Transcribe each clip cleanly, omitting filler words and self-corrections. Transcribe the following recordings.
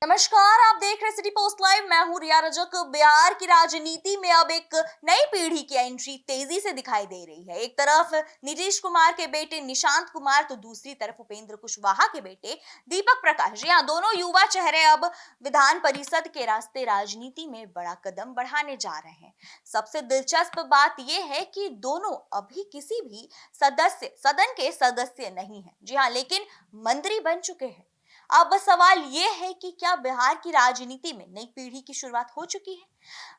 नमस्कार, आप देख रहे सिटी पोस्ट लाइव। मैं हूं रिया रजक। बिहार की राजनीति में अब एक नई पीढ़ी की एंट्री तेजी से दिखाई दे रही है। एक तरफ नीतीश कुमार के बेटे निशांत कुमार तो दूसरी तरफ उपेंद्र कुशवाहा के बेटे दीपक प्रकाश। जी हाँ, दोनों युवा चेहरे अब विधान परिषद के रास्ते राजनीति में बड़ा कदम बढ़ाने जा रहे हैं। सबसे दिलचस्प बात यह है कि दोनों अभी किसी भी सदन के सदस्य नहीं है। जी हाँ, लेकिन मंत्री बन चुके हैं। अब सवाल ये है कि क्या बिहार की राजनीति में नई पीढ़ी की शुरुआत हो चुकी है?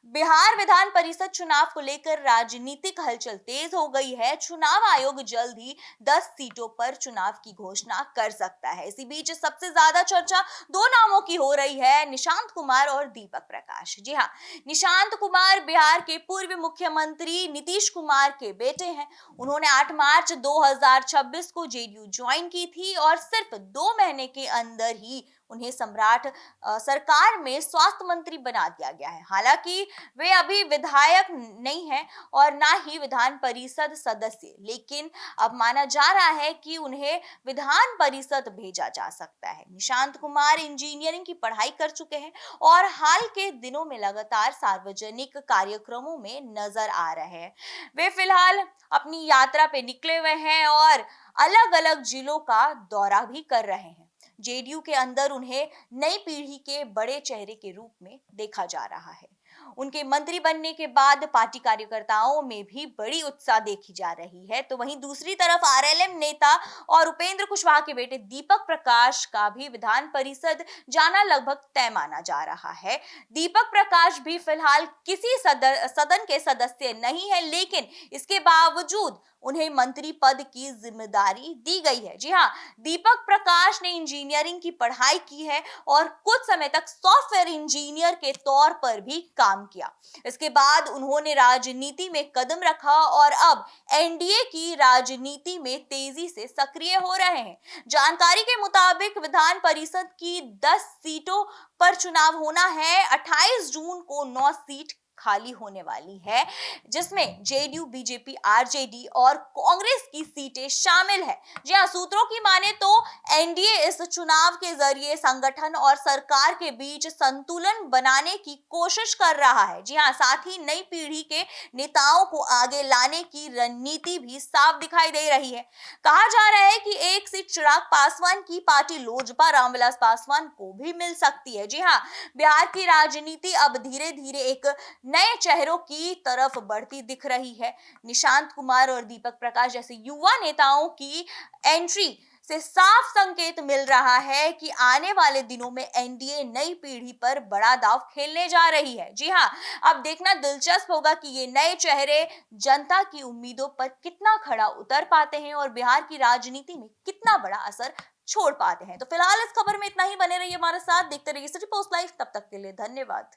बिहार विधान परिषद चुनाव को लेकर राजनीतिक हलचल तेज हो गई है। चुनाव आयोग जल्द ही 10 सीटों पर चुनाव की घोषणा कर सकता है। इसी बीच सबसे ज्यादा चर्चा दो नामों की हो रही है, निशांत कुमार और दीपक प्रकाश। जी हाँ, निशांत कुमार बिहार के पूर्व मुख्यमंत्री नीतीश कुमार के बेटे हैं। उन्होंने 8 मार्च 2026 को जेडीयू ज्वाइन की थी और सिर्फ 2 महीने के अंदर ही उन्हें सम्राट सरकार में स्वास्थ्य मंत्री बना दिया गया है। हालांकि वे अभी विधायक नहीं हैं और ना ही विधान परिषद सदस्य, लेकिन अब माना जा रहा है कि उन्हें विधान परिषद भेजा जा सकता है। निशांत कुमार इंजीनियरिंग की पढ़ाई कर चुके हैं और हाल के दिनों में लगातार सार्वजनिक कार्यक्रमों में नजर आ रहे हैं। वे फिलहाल अपनी यात्रा पे निकले हुए हैं और अलग अलग जिलों का दौरा भी कर रहे हैं। जेडीयू के अंदर उन्हें नई पीढ़ी के बड़े चेहरे के रूप में देखा जा रहा है। उनके मंत्री बनने के बाद पार्टी कार्यकर्ताओं में भी बड़ी उत्साह देखी जा रही है। तो वहीं दूसरी तरफ आरएलएम नेता और उपेंद्र कुशवाहा के बेटे दीपक प्रकाश का भी विधान परिषद जाना लगभग तय माना जा रहा है। दीपक प्रकाश भी फिलहाल किसी सदन के सदस्य नहीं है, लेकिन इसके बावजूद उन्हें मंत्री पद की जिम्मेदारी दी गई है। जी हाँ, दीपक प्रकाश ने इंजीनियरिंग की पढ़ाई की है और कुछ समय तक सॉफ्टवेयर इंजीनियर के तौर पर भी काम किया। इसके बाद उन्होंने राजनीति में कदम रखा और अब एनडीए की राजनीति में तेजी से सक्रिय हो रहे हैं। जानकारी के मुताबिक विधान परिषद की 10 सीटों पर चुनाव होना है। 28 जून को 9 सीट खाली होने वाली है, जिसमें जेडीयू, बीजेपी, आरजेडी और कांग्रेस की सीटें शामिल है। जी हां, सूत्रों की माने तो एनडीए इस चुनाव के जरिए संगठन और सरकार के बीच संतुलन बनाने की कोशिश कर रहा है। जी हां, साथ ही नई पीढ़ी के नेताओं को आगे लाने की रणनीति भी साफ दिखाई दे रही है। कहा जा रहा है कि एक सीट चिराग पासवान की पार्टी लोजपा रामविलास पासवान को भी मिल सकती है। जी हां, बिहार की राजनीति अब धीरे धीरे एक नए चेहरों की तरफ बढ़ती दिख रही है। निशांत कुमार और दीपक प्रकाश जैसे युवा नेताओं की एंट्री से साफ संकेत मिल रहा है कि आने वाले दिनों में एनडीए नई पीढ़ी पर बड़ा दांव खेलने जा रही है। जी हां, अब देखना दिलचस्प होगा कि ये नए चेहरे जनता की उम्मीदों पर कितना खरा उतर पाते हैं और बिहार की राजनीति में कितना बड़ा असर छोड़ पाते हैं। तो फिलहाल इस खबर में इतना ही। बने रहिए हमारे साथ, देखते रहिए सिटी पोस्ट लाइव। तब तक के लिए धन्यवाद।